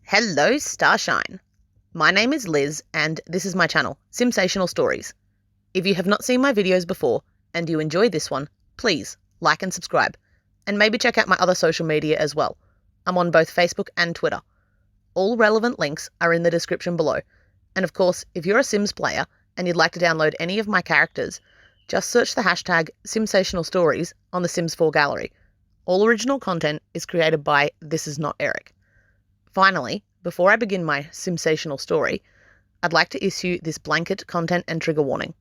Hello, Starshine. My name is Liz, and this is my channel, Simsational Stories. If you have not seen my videos before, and you enjoy this one, please like and subscribe, and maybe check out my other social media as well. I'm on both Facebook and Twitter. All relevant links are in the description below, and of course, if you're a Sims player and you'd like to download any of my characters, just search the hashtag Simsational Stories on the Sims 4 gallery. All original content is created by This Is Not Eric. Finally, before I begin my Simsational story, I'd like to issue this blanket content and trigger warning.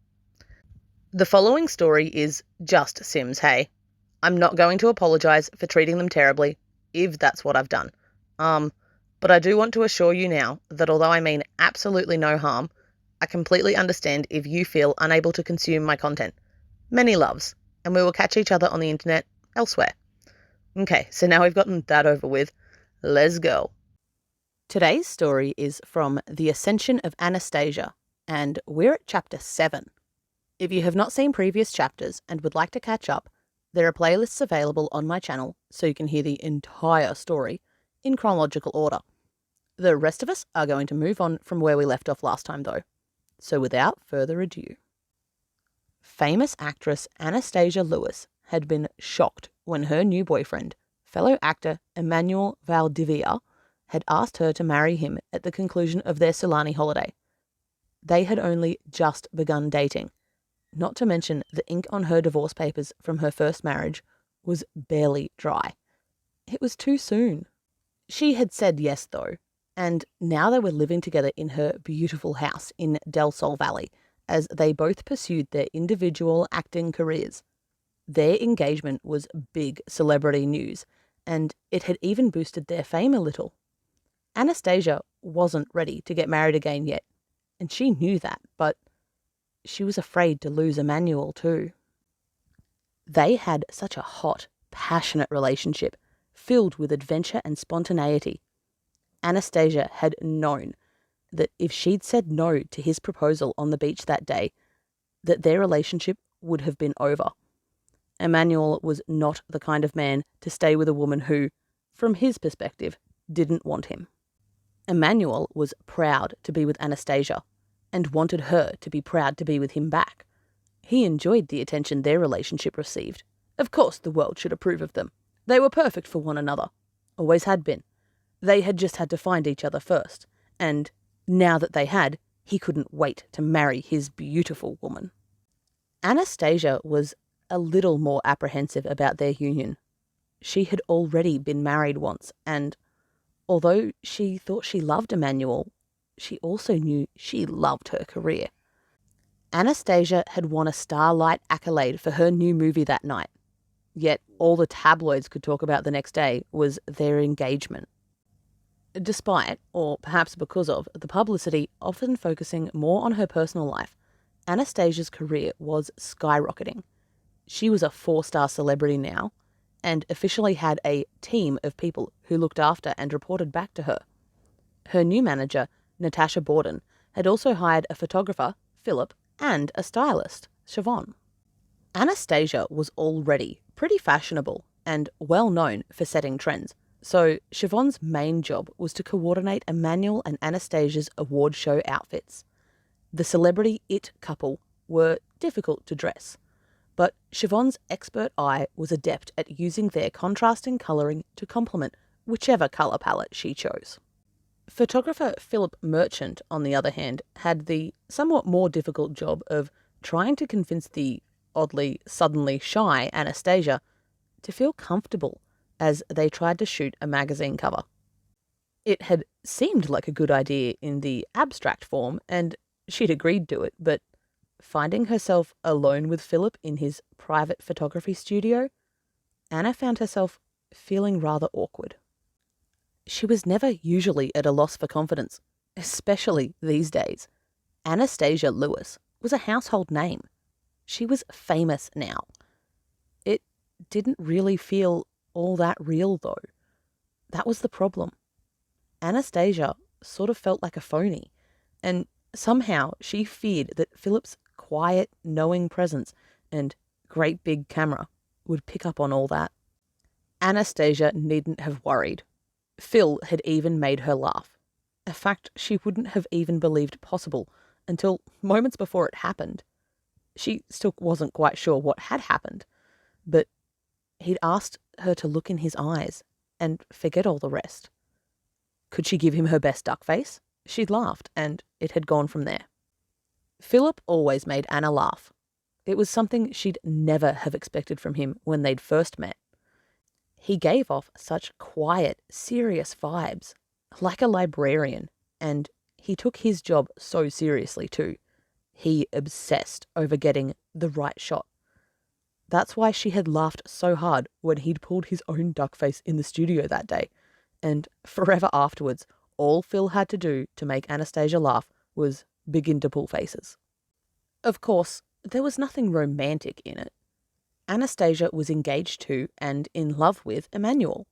The following story is just Sims, hey. I'm not going to apologise for treating them terribly, if that's what I've done. But I do want to assure you now that although I mean absolutely no harm, I completely understand if you feel unable to consume my content. Many loves, and we will catch each other on the internet elsewhere. Okay, so now we've gotten that over with. Let's go. Today's story is from The Ascension of Anastasia, and we're at chapter 7. If you have not seen previous chapters and would like to catch up, there are playlists available on my channel so you can hear the entire story in chronological order. The rest of us are going to move on from where we left off last time though. So without further ado. Famous actress Anastasia Lewis had been shocked when her new boyfriend, fellow actor Emmanuel Valdivia, had asked her to marry him at the conclusion of their Sulani holiday. They had only just begun dating, not to mention the ink on her divorce papers from her first marriage was barely dry. It was too soon. She had said yes, though, and now they were living together in her beautiful house in Del Sol Valley as they both pursued their individual acting careers. Their engagement was big celebrity news, and it had even boosted their fame a little. Anastasia wasn't ready to get married again yet, and she knew that, but she was afraid to lose Emmanuel too. They had such a hot, passionate relationship, filled with adventure and spontaneity. Anastasia had known that if she'd said no to his proposal on the beach that day, that their relationship would have been over. Emmanuel was not the kind of man to stay with a woman who, from his perspective, didn't want him. Emmanuel was proud to be with Anastasia and wanted her to be proud to be with him back. He enjoyed the attention their relationship received. Of course the world should approve of them. They were perfect for one another. Always had been. They had just had to find each other first, and now that they had, he couldn't wait to marry his beautiful woman. Anastasia was a little more apprehensive about their union. She had already been married once, and although she thought she loved Emmanuel, she also knew she loved her career. Anastasia had won a Starlight accolade for her new movie that night, yet all the tabloids could talk about the next day was their engagement. Despite, or perhaps because of, the publicity often focusing more on her personal life, Anastasia's career was skyrocketing. She was a 4-star celebrity now, and officially had a team of people who looked after and reported back to her. Her new manager, Natasha Borden, had also hired a photographer, Philip, and a stylist, Siobhan. Anastasia was already pretty fashionable and well known for setting trends, so Siobhan's main job was to coordinate Emmanuel and Anastasia's award show outfits. The celebrity it couple were difficult to dress, but Siobhan's expert eye was adept at using their contrasting colouring to complement whichever colour palette she chose. Photographer Philip Merchant, on the other hand, had the somewhat more difficult job of trying to convince the oddly, suddenly shy Anastasia to feel comfortable as they tried to shoot a magazine cover. It had seemed like a good idea in the abstract form, and she'd agreed to it, but finding herself alone with Philip in his private photography studio, Anna found herself feeling rather awkward. She was never usually at a loss for confidence, especially these days. Anastasia Lewis was a household name. She was famous now. It didn't really feel all that real, though. That was the problem. Anastasia sort of felt like a phony, and somehow she feared that Philip's quiet, knowing presence and great big camera would pick up on all that. Anastasia needn't have worried. Phil had even made her laugh. a fact she wouldn't have even believed possible until moments before it happened. She still wasn't quite sure what had happened, but he'd asked her to look in his eyes and forget all the rest. Could she give him her best duck face? She'd laughed, and it had gone from there. Philip always made Anna laugh. It was something she'd never have expected from him when they'd first met. He gave off such quiet, serious vibes, like a librarian, and he took his job so seriously too. He obsessed over getting the right shot. That's why she had laughed so hard when he'd pulled his own duck face in the studio that day. And forever afterwards, all Phil had to do to make Anastasia laugh was begin to pull faces. Of course, there was nothing romantic in it. Anastasia was engaged to and in love with Emmanuel.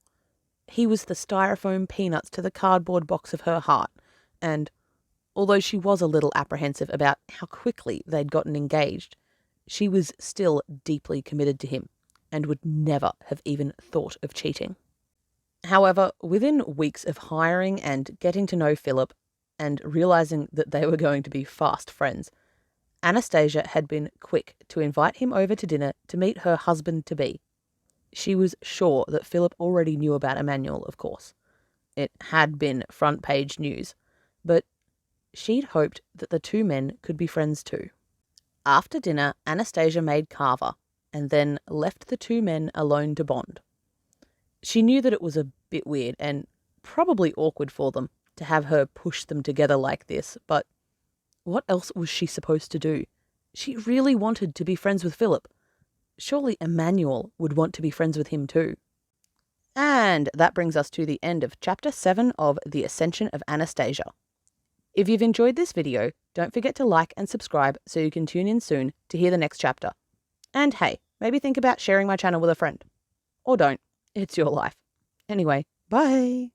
He was the styrofoam peanuts to the cardboard box of her heart, and although she was a little apprehensive about how quickly they'd gotten engaged, she was still deeply committed to him and would never have even thought of cheating. However, within weeks of hiring and getting to know Philip and realizing that they were going to be fast friends, Anastasia had been quick to invite him over to dinner to meet her husband-to-be. She was sure that Philip already knew about Emmanuel, of course. It had been front-page news, but she'd hoped that the two men could be friends too. After dinner, Anastasia made kava and then left the two men alone to bond. She knew that it was a bit weird and probably awkward for them to have her push them together like this, but what else was she supposed to do? She really wanted to be friends with Philip. Surely Emmanuel would want to be friends with him too. And that brings us to the end of Chapter 7 of The Ascension of Anastasia. If you've enjoyed this video, don't forget to like and subscribe so you can tune in soon to hear the next chapter. And hey, maybe think about sharing my channel with a friend. Or don't. It's your life. Anyway, bye!